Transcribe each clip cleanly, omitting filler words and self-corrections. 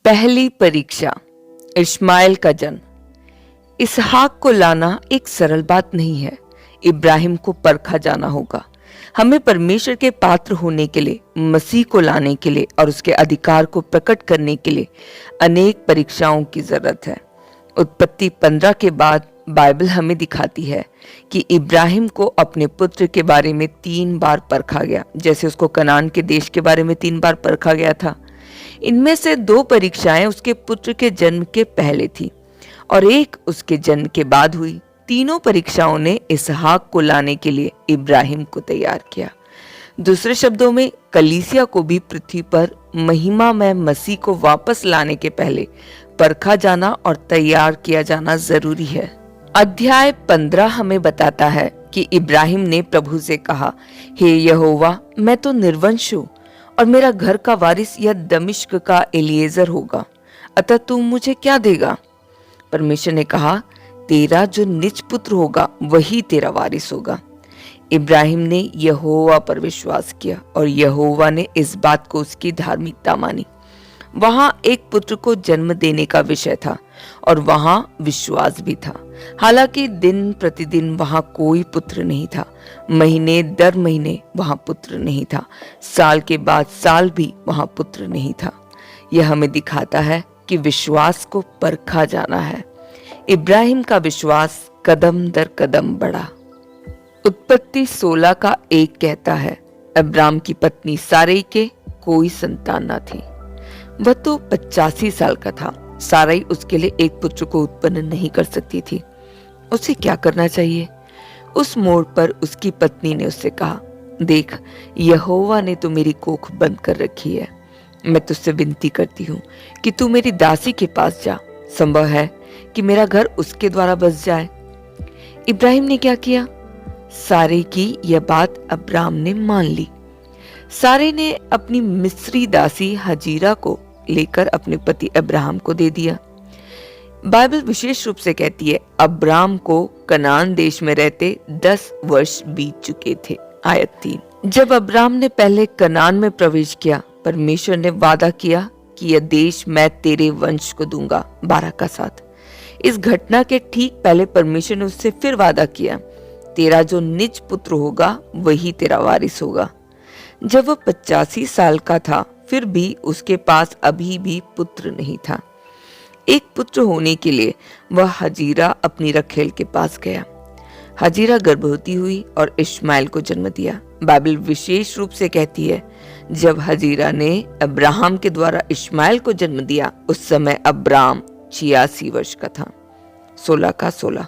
पहली परीक्षा, इस्माइल का जन्म। इसहाक को लाना एक सरल बात नहीं है। इब्राहिम को परखा जाना होगा। हमें परमेश्वर के पात्र होने के लिए, मसीह को लाने के लिए और उसके अधिकार को प्रकट करने के लिए अनेक परीक्षाओं की जरूरत है। उत्पत्ति 15 के बाद बाइबल हमें दिखाती है कि इब्राहिम को अपने पुत्र के बारे में 3 बार परखा गया, जैसे उसको कनान के देश के बारे में 3 बार परखा गया था। इनमें से 2 परीक्षाएं उसके पुत्र के जन्म के पहले थी और एक उसके जन्म के बाद हुई। तीनों परीक्षाओं ने इसहाक को लाने के लिए इब्राहिम को तैयार किया। दूसरे शब्दों में, कलीसिया को भी पृथ्वी पर महिमामय मसीह को वापस लाने के पहले परखा जाना और तैयार किया जाना जरूरी है। अध्याय 15 हमें बताता है कि इब्राहिम ने प्रभु से कहा, हे यहोवा, मैं तो निर्वंश हूँ और मेरा घर का वारिस यह दमिश्क का एलिएजर होगा, अतः तू मुझे क्या देगा? परमेश्वर ने कहा, तेरा जो निज पुत्र होगा वही तेरा वारिस होगा। इब्राहिम ने यहोवा पर विश्वास किया और यहोवा ने इस बात को उसकी धार्मिकता मानी। वहां एक पुत्र को जन्म देने का विषय था और वहां विश्वास भी था। हालांकि दिन प्रतिदिन वहां कोई पुत्र नहीं था, महीने दर महीने वहां पुत्र नहीं था, साल के बाद साल भी वहां पुत्र नहीं था। यह हमें दिखाता है कि विश्वास को परखा जाना है। इब्राहिम का विश्वास कदम दर कदम बढ़ा। उत्पत्ति 16 का 1 कहता है, अब्राम की पत्नी सारै के कोई संतान न थी। वह तो 85 साल का था। सारै उसके लिए एक पुत्र को उत्पन्न नहीं कर सकती थी। उसे क्या करना चाहिए? उस मोड़ पर उसकी पत्नी ने उससे कहा, देख, यहोवा ने तो मेरी कोख बंद कर रखी है। मैं तुझसे विनती करती हूँ कि तू मेरी दासी के पास जा। संभव है कि मेरा घर उसके द्वारा बस जाए। इब्राहिम ने क्या किया? सारै की यह बात अब्राम ने मान ली। सारै ने अपनी मिस्री दासी हजीरा को लेकर अपने पति अब्राहम को दे दिया। बाइबल विशेष रूप से कहती है, अब्राम को कनान देश में रहते 10 वर्ष बीत चुके थे। आयत 3। जब अब्राम ने पहले कनान में प्रवेश किया, परमेश्वर ने वादा किया कि यह देश मैं तेरे वंश को दूंगा। 12 का 7। इस घटना के ठीक पहले परमेश्वर ने उससे फिर वादा किया, तेरा जो निज पुत्र होगा वही तेरा वारिस होगा। जब वह 85 साल का था, फिर भी उसके पास अभी भी पुत्र नहीं था। एक पुत्र होने के लिए वह हजीरा अपनी रखेल के पास गया। हजीरा गर्भवती हुई और इश्माइल को जन्म दिया। बाइबल विशेष रूप से कहती है, जब हजीरा ने अब्राहम के द्वारा इश्माइल को जन्म दिया, उस समय अब्राम 86 वर्ष का था। 16 का 16।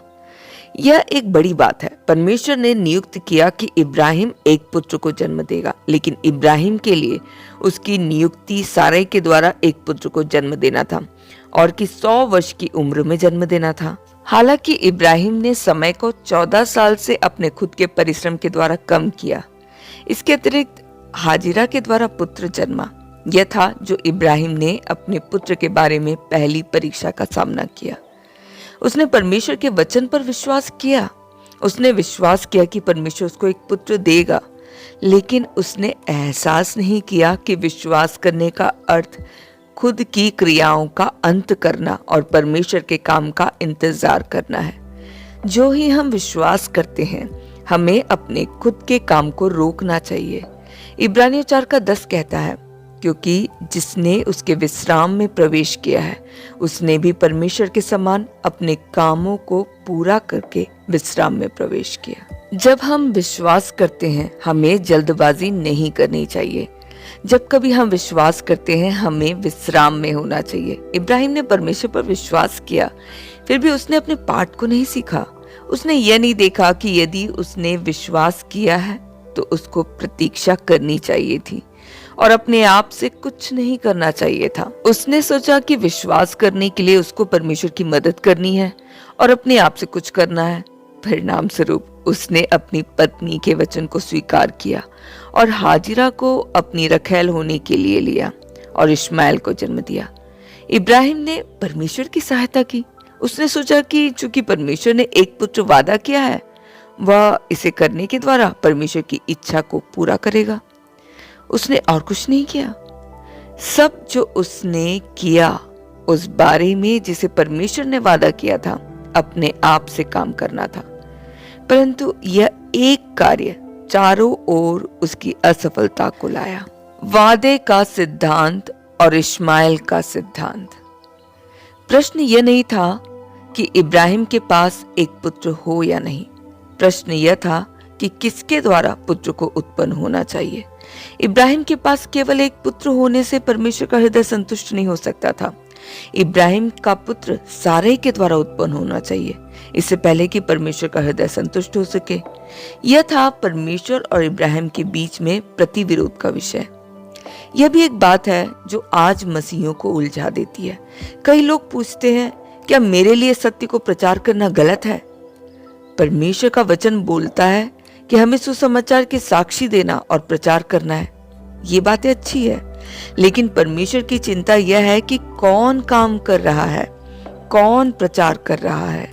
यह एक बड़ी बात है। परमेश्वर ने नियुक्त किया कि इब्राहिम एक पुत्र को जन्म देगा, लेकिन इब्राहिम के लिए उसकी नियुक्ति सारै के द्वारा एक पुत्र को जन्म देना था और कि 100 वर्ष की उम्र में जन्म देना था। हालांकि इब्राहिम ने समय को 14 साल से अपने खुद के परिश्रम के द्वारा कम किया। इसके अतिरिक्त हाजिरा के द्वारा पुत्र जन्मा। यह था जो इब्राहिम ने अपने पुत्र के बारे में पहली परीक्षा का सामना किया। उसने परमेश्वर के वचन पर विश्वास किया। उसने विश्वास किया कि परमेश्वर उसको एक पुत्र देगा, लेकिन उसने एहसास नहीं किया कि विश्वास करने का अर्थ खुद की क्रियाओं का अंत करना और परमेश्वर के काम का इंतजार करना है। जो ही हम विश्वास करते हैं, हमें अपने खुद के काम को रोकना चाहिए। इब्रानियों 4 का 10 कहता है, क्योंकि जिसने उसके विश्राम में प्रवेश किया है, उसने भी परमेश्वर के समान अपने कामों को पूरा करके विश्राम में प्रवेश किया। जब हम विश्वास करते हैं, हमें जल्दबाजी नहीं करनी चाहिए। जब कभी हम विश्वास करते हैं, हमें विश्राम में होना चाहिए। इब्राहिम ने परमेश्वर पर विश्वास किया, फिर भी उसने अपने पाठ को नहीं सीखा। उसने यह नहीं देखा कि यदि उसने विश्वास किया है तो उसको प्रतीक्षा करनी चाहिए थी और अपने आप से कुछ नहीं करना चाहिए था। उसने सोचा कि विश्वास करने के लिए उसको परमेश्वर की मदद करनी है और अपने आप से कुछ करना है। परिणाम स्वरूप उसने अपनी पत्नी के वचन को स्वीकार किया और हाजिरा को अपनी रखैल होने के लिए लिया और इश्माइल को जन्म दिया। इब्राहिम ने परमेश्वर की सहायता की। उसने सोचा कि चूंकि परमेश्वर ने एक पुत्र वादा किया है, वह इसे करने के द्वारा परमेश्वर की इच्छा को पूरा करेगा। उसने और कुछ नहीं किया। सब जो उसने किया उस बारे में जिसे परमेश्वर ने वादा किया था, अपने आप से काम करना था। परंतु यह एक कार्य चारों ओर उसकी असफलता को लाया। वादे का सिद्धांत और इश्माएल का सिद्धांत। प्रश्न यह नहीं था कि इब्राहिम के पास एक पुत्र हो या नहीं। प्रश्न यह था कि किसके द्वारा पुत्र को उत्पन्न होना चाहिए। इब्राहिम के पास केवल एक पुत्र होने से परमेश्वर का हृदय संतुष्ट नहीं हो सकता था। इब्राहिम का पुत्र सारे के द्वारा उत्पन्न होना चाहिए, इससे पहले कि परमेश्वर का हृदय संतुष्ट हो सके। यह था परमेश्वर और इब्राहिम के बीच में प्रतिविरोध का विषय। यह भी एक बात है जो आज मसीहियों को उलझा देती है। कई लोग पूछते हैं, क्या मेरे लिए सत्य को प्रचार करना गलत है? परमेश्वर का वचन बोलता है कि हमें सुसमाचार की साक्षी देना और प्रचार करना है। ये बातें अच्छी है, लेकिन परमेश्वर की चिंता यह है कि कौन काम कर रहा है, कौन प्रचार कर रहा है।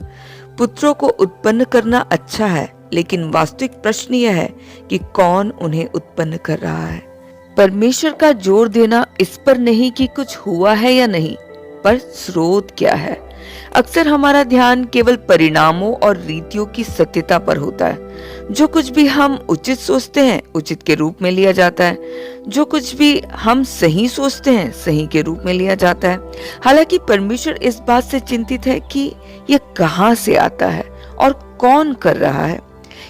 पुत्रों को उत्पन्न करना अच्छा है, लेकिन वास्तविक प्रश्न यह है कि कौन उन्हें उत्पन्न कर रहा है। परमेश्वर का जोर देना इस पर नहीं कि कुछ हुआ है या नहीं, पर स्रोत क्या है। अक्सर हमारा ध्यान केवल परिणामों और रीतियों की सत्यता पर होता है। जो कुछ भी हम उचित सोचते हैं, उचित के रूप में लिया जाता है। जो कुछ भी हम सही सोचते हैं, सही के रूप में लिया जाता है। हालांकि परमेश्वर इस बात से चिंतित है कि यह कहां से आता है और कौन कर रहा है।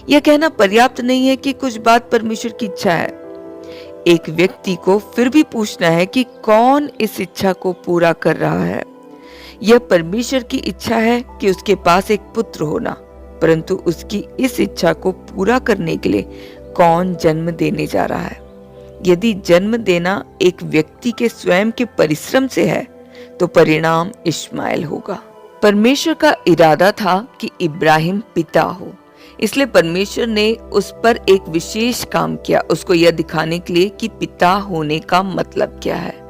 यह कहना पर्याप्त नहीं है कि कुछ बात परमेश्वर की इच्छा है। एक व्यक्ति को फिर भी पूछना है कि कौन इस इच्छा को पूरा कर रहा है। यह परमेश्वर की इच्छा है कि उसके पास एक पुत्र होना, परंतु उसकी इस इच्छा को पूरा करने के लिए कौन जन्म देने जा रहा है। यदि जन्म देना एक व्यक्ति के स्वयं के परिश्रम से है, तो परिणाम इश्माएल होगा। परमेश्वर का इरादा था कि इब्राहिम पिता हो, इसलिए परमेश्वर ने उस पर एक विशेष काम किया, उसको यह दिखाने के लिए कि पिता होने का मतलब क्या है।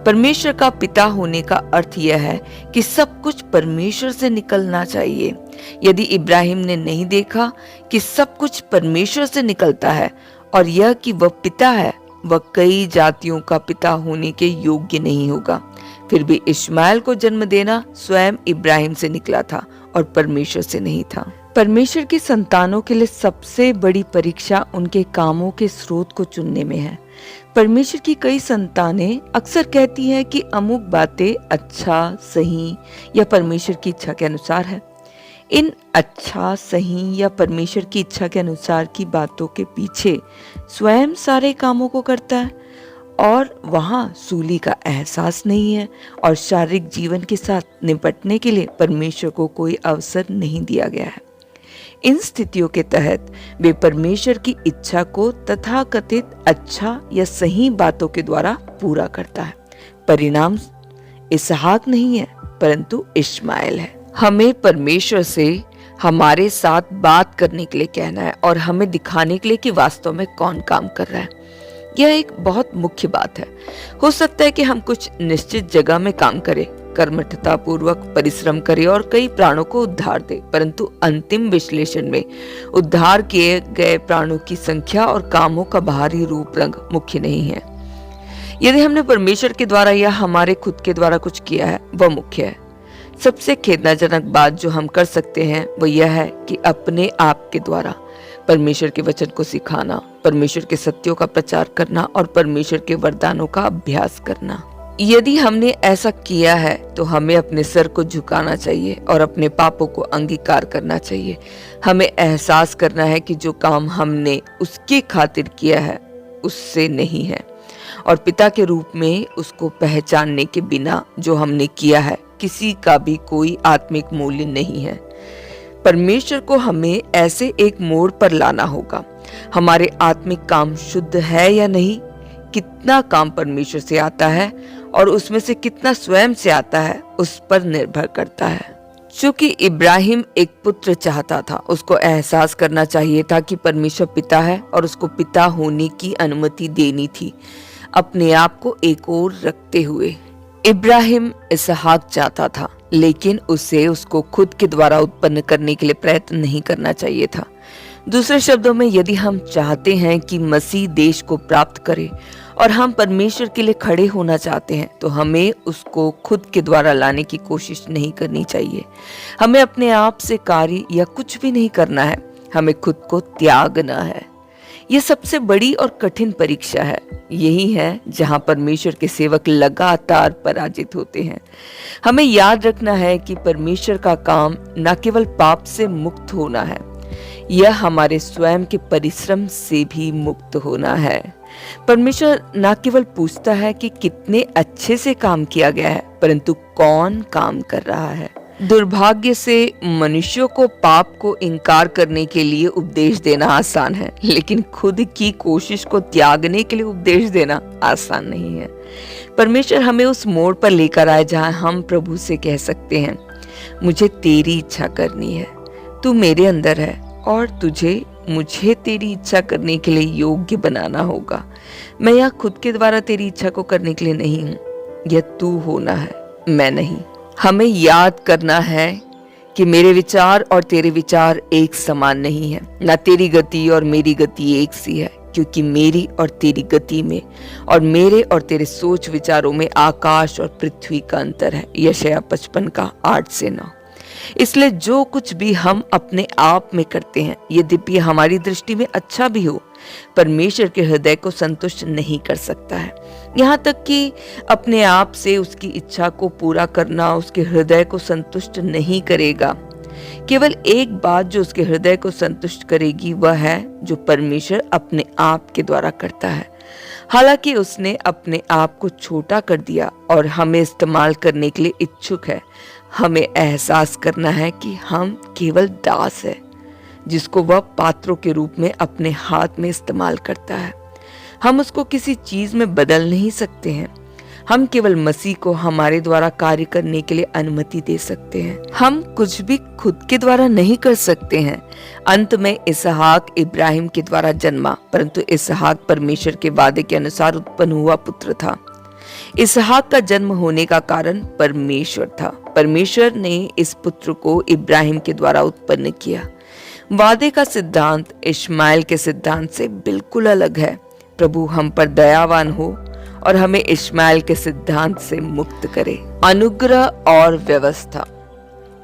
परमेश्वर का पिता होने का अर्थ यह है कि सब कुछ परमेश्वर से निकलना चाहिए। यदि इब्राहिम ने नहीं देखा कि सब कुछ परमेश्वर से निकलता है और यह कि वह पिता है, वह कई जातियों का पिता होने के योग्य नहीं होगा। फिर भी इश्माएल को जन्म देना स्वयं इब्राहिम से निकला था और परमेश्वर से नहीं था। परमेश्वर की संतानों के लिए सबसे बड़ी परीक्षा उनके कामों के स्रोत को चुनने में है। परमेश्वर की कई संतानें अक्सर कहती हैं कि अमुक बातें अच्छा, सही या परमेश्वर की इच्छा के अनुसार है। इन अच्छा, सही या परमेश्वर की इच्छा के अनुसार की बातों के पीछे स्वयं सारे कामों को करता है और वहां सूली का एहसास नहीं है और शारीरिक जीवन के साथ निपटने के लिए परमेश्वर को कोई अवसर नहीं दिया गया है। इन स्थितियों के तहत वे परमेश्वर की इच्छा को तथाकथित अच्छा या सही बातों के द्वारा पूरा करता है। परिणाम इसहाक नहीं है, परंतु इश्माएल है। हमें परमेश्वर से हमारे साथ बात करने के लिए कहना है और हमें दिखाने के लिए कि वास्तव में कौन काम कर रहा है। यह एक बहुत मुख्य बात है। हो सकता है कि हम कुछ निश्चित जगह में काम करें, कर्मठता पूर्वक परिश्रम करे और कई प्राणों को उद्धार दे, परंतु अंतिम विश्लेषण में उद्धार किए गए प्राणों की संख्या और कामों का बाहरी रूप रंग मुख्य नहीं है। यदि हमने परमेश्वर के द्वारा या हमारे खुद के द्वारा कुछ किया है, वह मुख्य है। सबसे खेदनाजनक बात जो हम कर सकते हैं वह यह है कि अपने आप के द्वारा परमेश्वर के वचन को सिखाना, परमेश्वर के सत्यों का प्रचार करना और परमेश्वर के वरदानों का अभ्यास करना। यदि हमने ऐसा किया है तो हमें अपने सर को झुकाना चाहिए और अपने पापों को अंगीकार करना चाहिए। हमें एहसास करना है कि जो काम हमने उसके खातिर किया है उससे नहीं है और पिता के रूप में उसको पहचानने के बिना जो हमने किया है किसी का भी कोई आत्मिक मूल्य नहीं है। परमेश्वर को हमें ऐसे एक मोड़ पर लाना होगा। हमारे आत्मिक काम शुद्ध है या नहीं, कितना काम परमेश्वर से आता है और उसमें से कितना स्वयं से आता है, उस पर निर्भर करता है। चूंकि इब्राहिम एक पुत्र चाहता था, उसको एहसास करना चाहिए था कि परमेश्वर पिता है और उसको पिता होने की अनुमति देनी थी, अपने आप को एक ओर रखते हुए। इब्राहिम इसहाक चाहता था, लेकिन उसे उसको खुद के द्वारा उत्पन्न करने के लिए प्रयत्न नहीं करना चाहिए था। दूसरे शब्दों में, यदि हम चाहते हैं कि मसीह देश को प्राप्त करे और हम परमेश्वर के लिए खड़े होना चाहते हैं, तो हमें उसको खुद के द्वारा लाने की कोशिश नहीं करनी चाहिए। हमें अपने आप से कार्य या कुछ भी नहीं करना है, हमें खुद को त्यागना है। यह सबसे बड़ी और कठिन परीक्षा है। यही है जहां परमेश्वर के सेवक लगातार पराजित होते हैं। हमें याद रखना है कि परमेश्वर का काम न केवल पाप से मुक्त होना है, यह हमारे स्वयं के परिश्रम से भी मुक्त होना है। परमेश्वर न केवल पूछता है कि कितने अच्छे से काम किया गया है, परंतु कौन काम कर रहा है। दुर्भाग्य से मनुष्यों को पाप को इनकार करने के लिए उपदेश देना आसान है, लेकिन खुद की कोशिश को त्यागने के लिए उपदेश देना आसान नहीं है। परमेश्वर हमें उस मोड़ पर लेकर आए जहां हम प्रभु से कह सकते हैं, मुझे तेरी इच्छा करनी है, तू मेरे अंदर है और मुझे तेरी इच्छा करने के लिए योग्य बनाना होगा। मैं यह खुद के द्वारा तेरी इच्छा को करने के लिए नहीं हूँ, यह तू होना है, मैं नहीं। हमें याद करना है कि मेरे विचार और तेरे विचार एक समान नहीं है, ना तेरी गति और मेरी गति एक सी है, क्योंकि मेरी और तेरी गति में और मेरे और तेरे सोच विचारों में आकाश और पृथ्वी का अंतर है। यशायाह 55:8-9। इसलिए जो कुछ भी हम अपने आप में करते हैं, यद्यपि हमारी दृष्टि में अच्छा भी हो, परमेश्वर के हृदय को संतुष्ट नहीं कर सकता है। यहाँ तक कि अपने आप से उसकी इच्छा को पूरा करना उसके हृदय को संतुष्ट नहीं करेगा। केवल एक बात जो उसके हृदय को संतुष्ट करेगी वह है जो परमेश्वर अपने आप के द्वारा करता है। हालांकि उसने अपने आप को छोटा कर दिया और हमें इस्तेमाल करने के लिए इच्छुक है। हमें एहसास करना है कि हम केवल दास है जिसको वह पात्रों के रूप में अपने हाथ में इस्तेमाल करता है। हम उसको किसी चीज में बदल नहीं सकते हैं। हम केवल मसीह को हमारे द्वारा कार्य करने के लिए अनुमति दे सकते हैं। हम कुछ भी खुद के द्वारा नहीं कर सकते हैं। अंत में इसहाक इब्राहिम के द्वारा जन्मा, परंतु इसहाक परमेश्वर के वादे के अनुसार उत्पन्न हुआ पुत्र था। इसहाक का जन्म होने का कारण परमेश्वर था। परमेश्वर ने इस पुत्र को इब्राहिम के द्वारा उत्पन्न किया। वादे का सिद्धांत इश्माएल के सिद्धांत से बिल्कुल अलग है। प्रभु हम पर दयावान हो और हमें इश्माएल के सिद्धांत से मुक्त करे। अनुग्रह और व्यवस्था।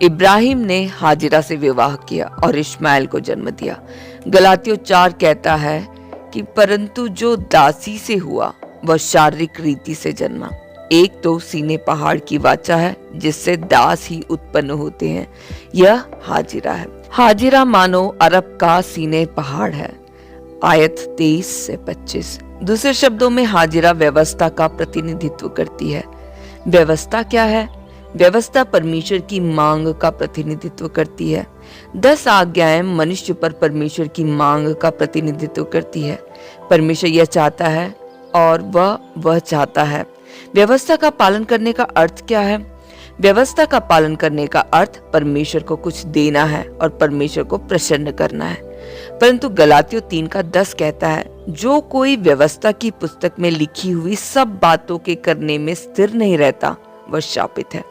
इब्राहिम ने हाजिरा से विवाह किया और इश्माएल को जन्म दिया। गलातियों 4 कहता है कि परंतु जो दासी से हुआ वह शारीरिक रीति से जन्मा। एक तो सीने पहाड़ की वाचा है जिससे दास ही उत्पन्न होते हैं, यह हाजिरा है। हाजिरा मानो अरब का सीने पहाड़ है। आयत 23 से 25। दूसरे शब्दों में हाजिरा व्यवस्था का प्रतिनिधित्व करती है। व्यवस्था क्या है? व्यवस्था परमेश्वर की मांग का प्रतिनिधित्व करती है। 10 आज्ञाएं मनुष्य पर परमेश्वर की मांग का प्रतिनिधित्व करती है। परमेश्वर यह चाहता है और वह चाहता है। व्यवस्था का पालन करने का अर्थ क्या है? व्यवस्था का पालन करने का अर्थ परमेश्वर को कुछ देना है और परमेश्वर को प्रसन्न करना है। परंतु गलातियों 3:10 कहता है, जो कोई व्यवस्था की पुस्तक में लिखी हुई सब बातों के करने में स्थिर नहीं रहता वह शापित है।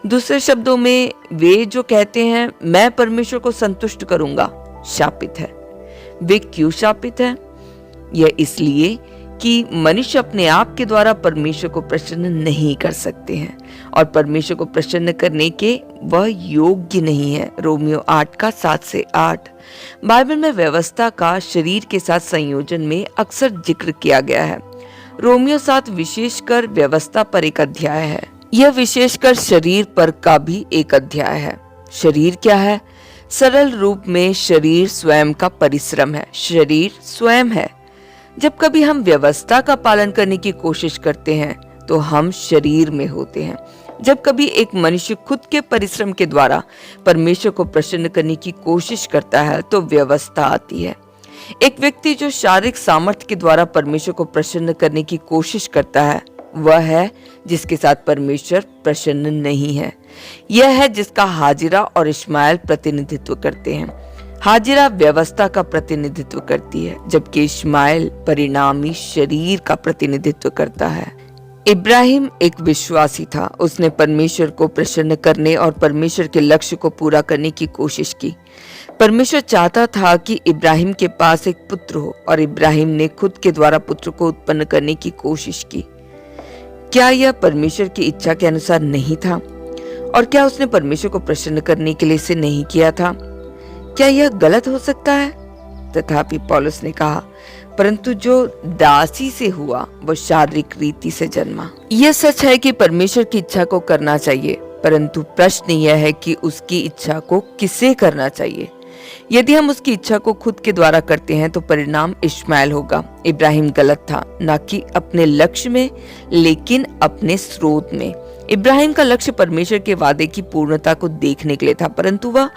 दूसरे शब्दों में वे जो कहते हैं मैं परमेश्वर को संतुष्ट करूंगा, शापित है। वे क्यों शापित है? यह इसलिए कि मनुष्य अपने आप के द्वारा परमेश्वर को प्रसन्न नहीं कर सकते हैं और परमेश्वर को प्रसन्न करने के वह योग्य नहीं है। रोमियो 8:7-8। बाइबल में व्यवस्था का शरीर के साथ संयोजन में अक्सर जिक्र किया गया है। रोमियो 7 विशेषकर व्यवस्था पर एक अध्याय है। यह विशेषकर शरीर पर का भी एक अध्याय है। शरीर क्या है? सरल रूप में शरीर स्वयं का परिश्रम है। शरीर स्वयं है। जब कभी हम व्यवस्था का पालन करने की कोशिश करते हैं तो हम शरीर में होते हैं। जब कभी एक मनुष्य खुद के परिश्रम के द्वारा परमेश्वर को प्रसन्न करने की कोशिश करता है तो व्यवस्था आती है। एक व्यक्ति जो शारीरिक सामर्थ्य के द्वारा परमेश्वर को प्रसन्न करने की कोशिश करता है वह है जिसके साथ परमेश्वर प्रसन्न नहीं है। यह है जिसका हाजिरा और इश्माएल प्रतिनिधित्व करते हैं। हाजिरा व्यवस्था का प्रतिनिधित्व करती है जबकि इश्माएल परिणामी शरीर का प्रतिनिधित्व करता है। इब्राहिम एक विश्वासी था। उसने परमेश्वर को प्रसन्न करने और परमेश्वर के लक्ष्य को पूरा करने की कोशिश की। परमेश्वर चाहता था कि इब्राहिम के पास एक पुत्र हो और इब्राहिम ने खुद के द्वारा पुत्र को उत्पन्न करने की कोशिश की। क्या यह परमेश्वर की इच्छा के अनुसार नहीं था? और क्या उसने परमेश्वर को प्रसन्न करने के लिए इसे नहीं किया था? क्या यह गलत हो सकता है? तथापि पौलुस ने कहा, परंतु जो दासी से हुआ वो शारीरिक रीति से जन्मा। यह सच है कि परमेश्वर की इच्छा को करना चाहिए, परंतु प्रश्न यह है कि उसकी इच्छा को किसे करना चाहिए। यदि हम उसकी इच्छा को खुद के द्वारा करते हैं तो परिणाम इश्माएल होगा। इब्राहिम गलत था, न कि अपने लक्ष्य में लेकिन अपने स्रोत में। इब्राहिम का लक्ष्य परमेश्वर के वादे की पूर्णता को देखने के लिए था, परंतु वह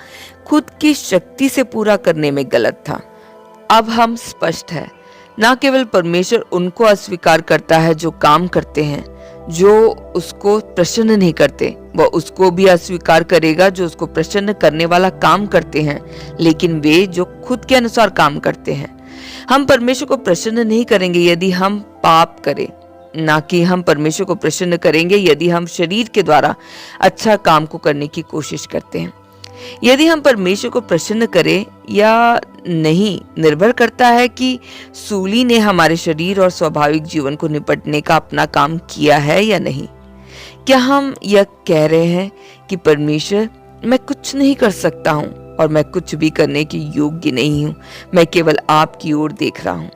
खुद की शक्ति से पूरा करने में गलत था। अब हम स्पष्ट है, न केवल परमेश्वर उनको अस्वीकार करता है जो काम करते हैं जो उसको प्रसन्न नहीं करते, वह उसको भी अस्वीकार करेगा जो उसको प्रसन्न करने वाला काम करते हैं, लेकिन वे जो खुद के अनुसार काम करते हैं। हम परमेश्वर को प्रसन्न नहीं करेंगे यदि हम पाप करें, ना कि हम परमेश्वर को प्रसन्न करेंगे यदि हम शरीर के द्वारा अच्छा काम को करने की कोशिश करते हैं। यदि हम परमेश्वर को प्रसन्न करें या नहीं निर्भर करता है कि सूली ने हमारे शरीर और स्वाभाविक जीवन को निपटने का अपना काम किया है या नहीं। क्या हम यह कह रहे हैं कि परमेश्वर, मैं कुछ नहीं कर सकता हूं और मैं कुछ भी करने के योग्य नहीं हूं, मैं केवल आपकी ओर देख रहा हूं।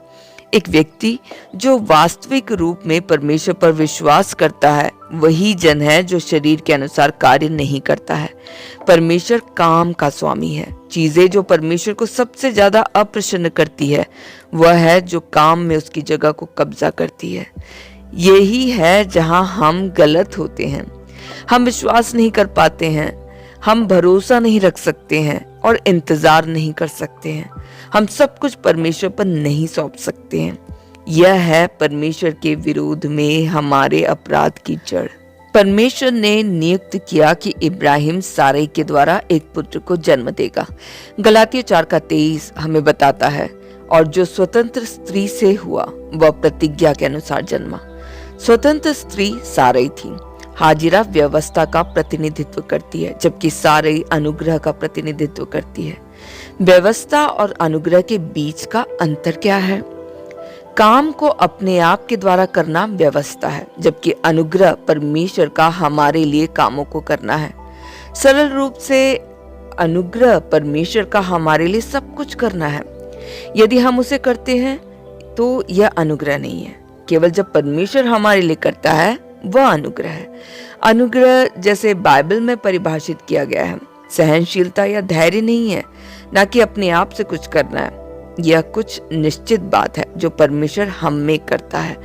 एक व्यक्ति जो वास्तविक रूप में परमेश्वर पर विश्वास करता है वही जन है जो शरीर के अनुसार कार्य नहीं करता है। परमेश्वर काम का स्वामी है। चीजें जो परमेश्वर को सबसे ज्यादा अप्रसन्न करती है वह है जो काम में उसकी जगह को कब्जा करती है। यही है जहां हम गलत होते हैं। हम विश्वास नहीं कर पाते हैं, हम भरोसा नहीं रख सकते हैं और इंतजार नहीं कर सकते हैं। हम सब कुछ परमेश्वर पर नहीं सौंप सकते हैं। यह है परमेश्वर के विरोध में हमारे अपराध की जड़। परमेश्वर ने नियुक्त किया कि इब्राहिम सारै के द्वारा एक पुत्र को जन्म देगा। गलातियों 4:23 हमें बताता है, और जो स्वतंत्र स्त्री से हुआ वह प्रतिज्ञा के अनुसार जन्मा। स्वतंत्र स्त्री सारै थी। हाजिरा व्यवस्था का प्रतिनिधित्व करती है, जबकि सारै अनुग्रह का प्रतिनिधित्व करती है। व्यवस्था और अनुग्रह के बीच का अंतर क्या है? काम को अपने आप के द्वारा करना व्यवस्था है, जबकि अनुग्रह परमेश्वर का हमारे लिए कामों को करना है। सरल रूप से अनुग्रह परमेश्वर का हमारे लिए सब कुछ करना है। यदि हम उसे करते हैं तो यह अनुग्रह नहीं है। केवल जब परमेश्वर हमारे लिए करता है वह अनुग्रह है। अनुग्रह जैसे बाइबल में परिभाषित किया गया है सहनशीलता या धैर्य नहीं है, ना कि अपने आप से कुछ करना है। यह कुछ निश्चित बात है जो परमेश्वर हम में करता है।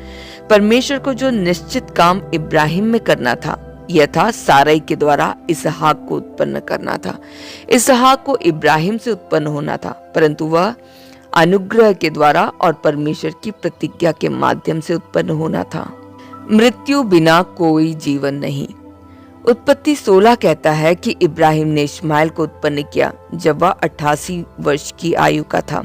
परमेश्वर को जो निश्चित काम इब्राहिम में करना था यह था सारै के द्वारा इसहाक को उत्पन्न करना था। इसहाक को इब्राहिम से उत्पन्न होना था, परंतु वह अनुग्रह के द्वारा और परमेश्वर की प्रतिज्ञा के माध्यम से उत्पन्न होना था। मृत्यु बिना कोई जीवन नहीं। उत्पत्ति 16 कहता है कि इब्राहिम ने इश्माएल को उत्पन्न किया जब वह 88 वर्ष की आयु का था।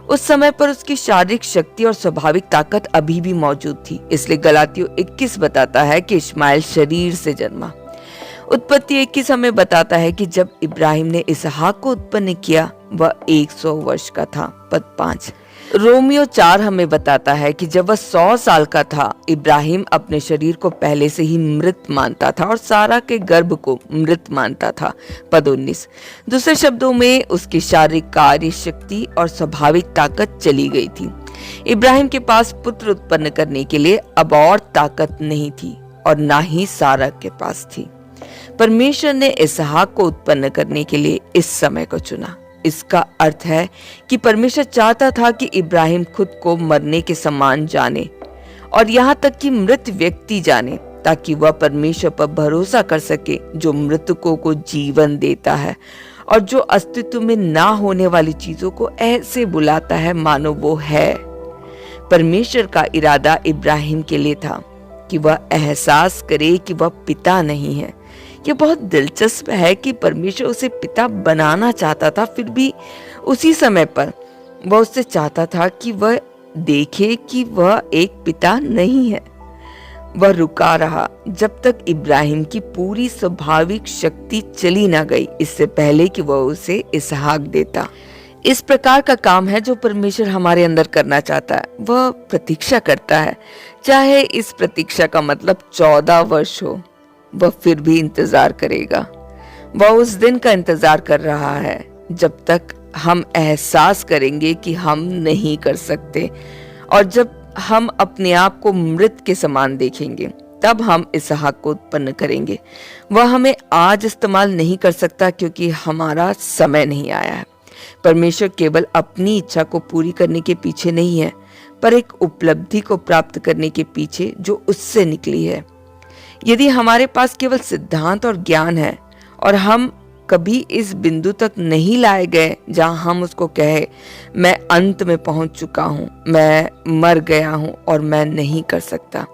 उस समय पर उसकी शारीरिक शक्ति और स्वाभाविक ताकत अभी भी मौजूद थी, इसलिए गलातियों 21 बताता है कि इश्माएल शरीर से जन्मा। उत्पत्ति 21 हमें बताता है कि जब इब्राहिम ने इसहाक को उत्पन्न किया वह 100 वर्ष का था। पद 5। रोमियो 4 हमें बताता है कि जब वह 100 साल का था इब्राहिम अपने शरीर को पहले से ही मृत मानता था और सारा के गर्भ को मृत मानता था। पद 19। दूसरे शब्दों में उसकी शारीरिक कार्य शक्ति और स्वाभाविक ताकत चली गई थी। इब्राहिम के पास पुत्र उत्पन्न करने के लिए अब और ताकत नहीं थी और ना ही सारा के पास थी। परमेश्वर ने इसहाक को उत्पन्न करने के लिए इस समय को चुना। इसका अर्थ है कि परमेश्वर चाहता था कि इब्राहिम खुद को मरने के समान जाने और यहाँ तक कि मृत व्यक्ति जाने, ताकि वह परमेश्वर पर भरोसा कर सके जो मृतकों को जीवन देता है और जो अस्तित्व में ना होने वाली चीजों को ऐसे बुलाता है मानो वो है। परमेश्वर का इरादा इब्राहिम के लिए था कि वह एहसास करे कि वह पिता नहीं है। यह बहुत दिलचस्प है कि परमेश्वर उसे पिता बनाना चाहता था, फिर भी उसी समय पर वह उससे चाहता था कि वह देखे कि वह एक पिता नहीं है। वह रुका रहा जब तक इब्राहिम की पूरी स्वाभाविक शक्ति चली ना गई, इससे पहले कि वह उसे इसहाक देता। इस प्रकार का काम है जो परमेश्वर हमारे अंदर करना चाहता है। वह प्रतीक्षा करता है, चाहे इस प्रतीक्षा का मतलब 14 वर्ष हो, वह फिर भी इंतजार करेगा। वह उस दिन का इंतजार कर रहा है जब तक हम एहसास करेंगे कि हम नहीं कर सकते, और जब हम अपने आप को मृत के समान देखेंगे तब हम इसहाक को उत्पन्न करेंगे। वह हमें आज इस्तेमाल नहीं कर सकता क्योंकि हमारा समय नहीं आया है। परमेश्वर केवल अपनी इच्छा को पूरी करने के पीछे नहीं है, पर एक उपलब्धि को प्राप्त करने के पीछे जो उससे निकली है। यदि हमारे पास केवल सिद्धांत और ज्ञान है और हम कभी इस बिंदु तक नहीं लाए गए जहां हम उसको कहे, मैं अंत में पहुंच चुका हूं, मैं मर गया हूं और मैं नहीं कर सकता,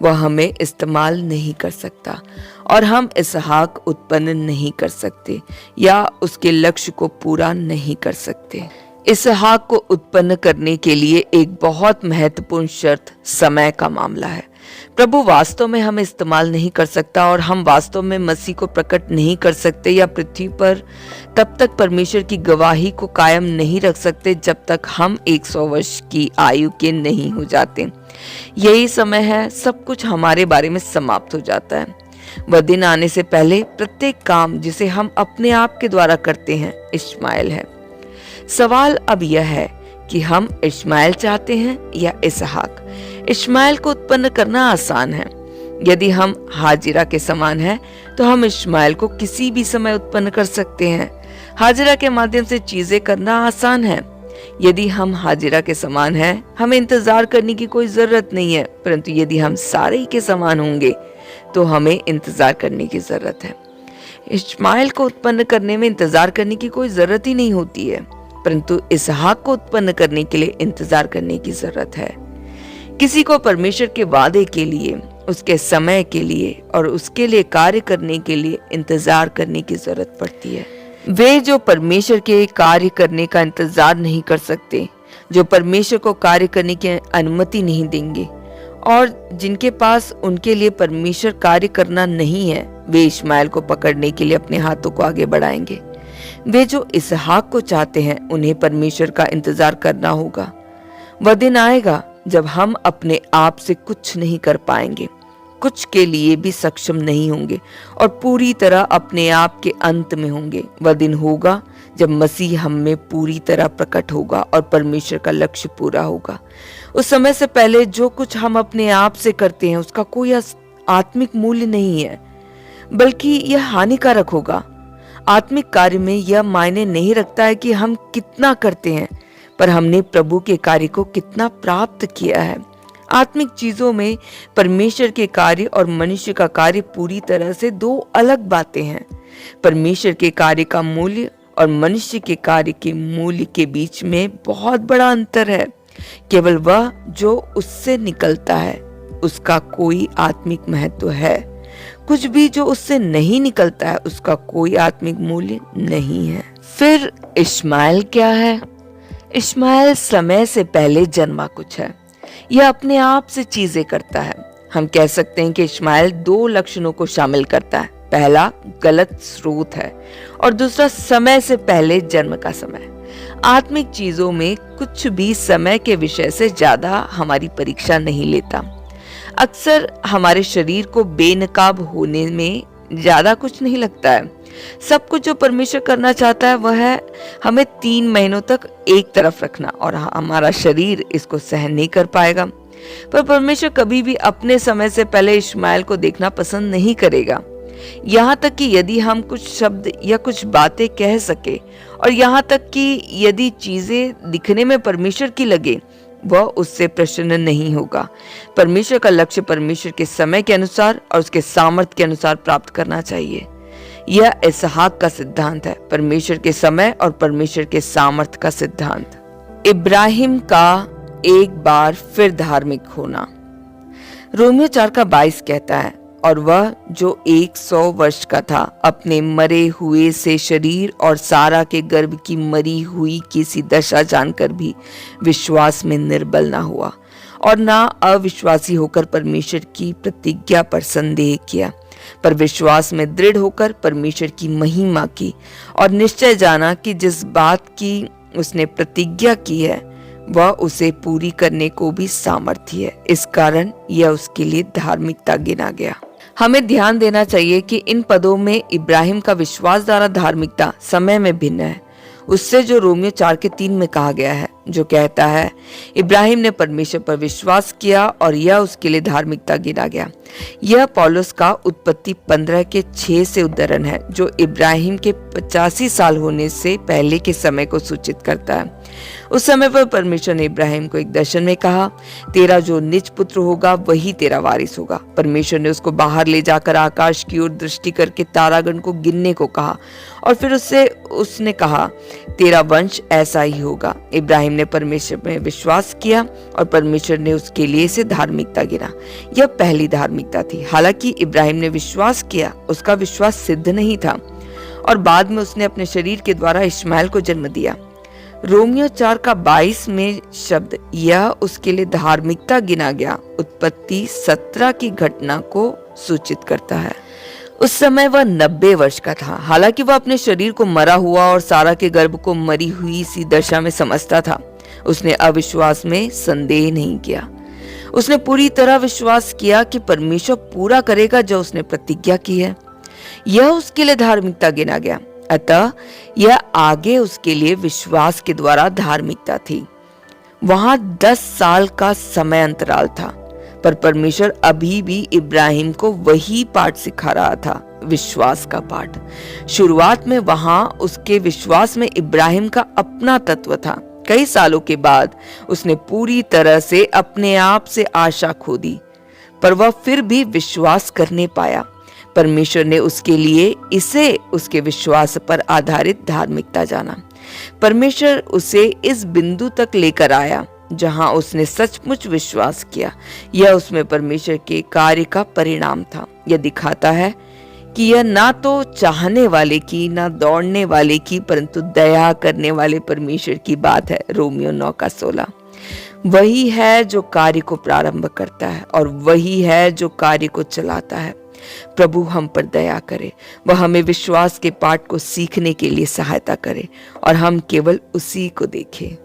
वह हमें इस्तेमाल नहीं कर सकता और हम इसहाक उत्पन्न नहीं कर सकते या उसके लक्ष्य को पूरा नहीं कर सकते। इसहाक को उत्पन्न करने के लिए एक बहुत महत्वपूर्ण शर्त समय का मामला है। प्रभु वास्तव में हमें इस्तेमाल नहीं कर सकता और हम वास्तव में मसीह को प्रकट नहीं कर सकते या पृथ्वी पर तब तक परमेश्वर की गवाही को कायम नहीं रख सकते जब तक हम 100 वर्ष की आयु के नहीं हो जाते। यही समय है सब कुछ हमारे बारे में समाप्त हो जाता है। वह दिन आने से पहले प्रत्येक काम जिसे हम अपने आप के द्वारा करते हैं इश्माएल है। सवाल अब यह है कि हम इश्माएल चाहते हैं या इसहाक। इश्माएल को उत्पन्न करना आसान है। यदि हम हाजिरा के समान हैं तो हम इश्माएल को किसी भी समय उत्पन्न कर सकते हैं। हाजिरा के माध्यम से चीजें करना आसान है। यदि हम हाजिरा के समान हैं, हमें इंतजार करने की कोई जरूरत नहीं है, परंतु यदि हम सारे के समान होंगे तो हमें इंतजार करने की जरूरत है। इश्माएल को उत्पन्न करने में इंतजार करने की कोई जरूरत ही नहीं होती है, परंतु इसहाक को उत्पन्न करने के लिए इंतजार करने की जरूरत है। किसी को परमेश्वर के वादे के लिए, उसके समय के लिए और उसके लिए कार्य करने के लिए इंतजार करने की जरूरत पड़ती है। वे जो परमेश्वर के कार्य करने का इंतजार नहीं कर सकते, जो परमेश्वर को कार्य करने की अनुमति नहीं देंगे और जिनके पास उनके लिए परमेश्वर कार्य करना नहीं है, वे इश्माएल को पकड़ने के लिए अपने हाथों को आगे बढ़ाएंगे। वे जो इसहाक को चाहते हैं, उन्हें परमेश्वर का इंतजार करना होगा। वह दिन आएगा जब हम अपने आप से कुछ नहीं कर पाएंगे, कुछ के लिए भी सक्षम नहीं होंगे और पूरी तरह अपने आप के अंत में होंगे। वह दिन होगा जब मसीह हम में पूरी तरह प्रकट होगा और परमेश्वर का लक्ष्य पूरा होगा। उस समय से पहले जो कुछ हम अपने आप से करते हैं उसका कोई आत्मिक मूल्य नहीं है, बल्कि यह हानिकारक होगा। आत्मिक कार्य में यह मायने नहीं रखता है कि हम कितना करते हैं, पर हमने प्रभु के कार्य को कितना प्राप्त किया है। आत्मिक चीजों में परमेश्वर के कार्य और मनुष्य का कार्य पूरी तरह से दो अलग बातें हैं। परमेश्वर के कार्य का मूल्य और मनुष्य के कार्य के मूल्य के बीच में बहुत बड़ा अंतर है। केवल वह जो उससे निकलता है उसका कोई आत्मिक महत्व है, कुछ भी जो उससे नहीं निकलता है उसका कोई आत्मिक मूल्य नहीं है। फिर इश्माएल क्या है? इश्माएल समय से पहले जन्मा कुछ है। यह अपने आप से चीजें करता है। हम कह सकते हैं कि इश्माएल दो लक्षणों को शामिल करता है। पहला गलत स्रोत है और दूसरा समय से पहले जन्म का समय। आत्मिक चीजों में कुछ भी समय के विषय से ज्यादा हमारी परीक्षा नहीं लेता। अक्सर हमारे शरीर को बेनकाब होने में ज्यादा कुछ नहीं लगता है। सब कुछ जो परमेश्वर करना चाहता है वह है हमें 3 महीनों तक एक तरफ रखना, और हमारा शरीर इसको सहन नहीं कर पाएगा। पर परमेश्वर कभी भी अपने समय से पहले इश्माएल को देखना पसंद नहीं करेगा। यहाँ तक कि यदि हम कुछ शब्द या कुछ बातें कह सके और यहाँ तक कि यदि चीजें दिखने में परमेश्वर की लगे, वह उससे प्रसन्न नहीं होगा। परमेश्वर का लक्ष्य परमेश्वर के समय के अनुसार और उसके सामर्थ्य के अनुसार प्राप्त करना चाहिए। यह इसहाक का सिद्धांत है, परमेश्वर के समय और परमेश्वर के सामर्थ्य का सिद्धांत। इब्राहिम का एक बार फिर धार्मिक होना। रोमियो 4:22 कहता है, और वह जो 100 वर्ष का था अपने मरे हुए से शरीर और सारा के गर्भ की मरी हुई किसी दशा जानकर भी विश्वास में निर्बल ना हुआ और ना अविश्वासी होकर परमेश्वर की प्रतिज्ञा पर संदेह किया, पर विश्वास में दृढ़ होकर परमेश्वर की महिमा की और निश्चय जाना कि जिस बात की उसने प्रतिज्ञा की है वह उसे पूरी करने को भी सामर्थ्य है। इस कारण यह उसके लिए धार्मिकता गिना गया। हमें ध्यान देना चाहिए कि इन पदों में इब्राहिम का विश्वास द्वारा धार्मिकता समय में भिन्न है उससे जो रोमियो 4:3 में कहा गया है, जो कहता है इब्राहिम ने परमेश्वर पर विश्वास किया और यह उसके लिए धार्मिकता गिना गया। यह पौलुस का उत्पत्ति 15:6 से उद्धरण है, जो इब्राहिम के 85 साल होने से पहले के समय को सूचित करता है। उस समय पर परमेश्वर ने इब्राहिम को एक दर्शन में कहा, तेरा जो निज पुत्र होगा वही तेरा वारिस होगा। परमेश्वर ने उसको बाहर ले जाकर आकाश की ओर दृष्टि करके तारागण को गिनने को कहा और फिर उसने कहा, तेरा वंश ऐसा ही होगा। इब्राहिम ने परमेश्वर में विश्वास किया और परमेश्वर ने उसके लिए इसे धार्मिकता गिना। यह पहली धार्मिकता थी। हालांकि इब्राहिम ने विश्वास किया, उसका विश्वास सिद्ध नहीं था और बाद में उसने अपने शरीर के द्वारा इश्माएल को जन्म दिया। रोमियो 4:22 में शब्द यह उसके लिए धार्मिकता गिना गया उत्पत्ति 17 की घटना को सूचित करता है। उस समय वह 90 वर्ष का था। हालांकि वह अपने शरीर को मरा हुआ और सारा के गर्भ को मरी हुई सी दशा में समझता था, उसने अविश्वास में संदेह नहीं किया। उसने पूरी तरह विश्वास किया कि परमेश्वर पूरा करेगा जो उसने प्रतिज्ञा की है। यह उसके लिए धार्मिकता गिना गया। अतः यह आगे उसके लिए विश्वास के द्वारा धार्मिकता थी। वहां 10 साल का समय अंतराल था, पर परमेश्वर अभी भी इब्राहिम को वही पाठ सिखा रहा था, विश्वास का पाठ। शुरुआत में वहां उसके विश्वास में इब्राहिम का अपना तत्व था। कई सालों के बाद उसने पूरी तरह से अपने आप से आशा खो दी, पर वह फिर भी विश्वास करने पाया। परमेश्वर ने उसके लिए इसे उसके विश्वास पर आधारित धार्मिकता जाना। परमेश्वर उसे इस बिंदु तक लेकर आया जहां उसने सचमुच विश्वास किया। यह उसमें परमेश्वर के कार्य का परिणाम था। यह दिखाता है कि यह ना तो चाहने वाले की, ना दौड़ने वाले की, परंतु दया करने वाले परमेश्वर की बात है। रोमियो 9:16। वही है जो कार्य को प्रारंभ करता है और वही है जो कार्य को चलाता है। प्रभु हम पर दया करे, वह हमें विश्वास के पाठ को सीखने के लिए सहायता करे और हम केवल उसी को देखें।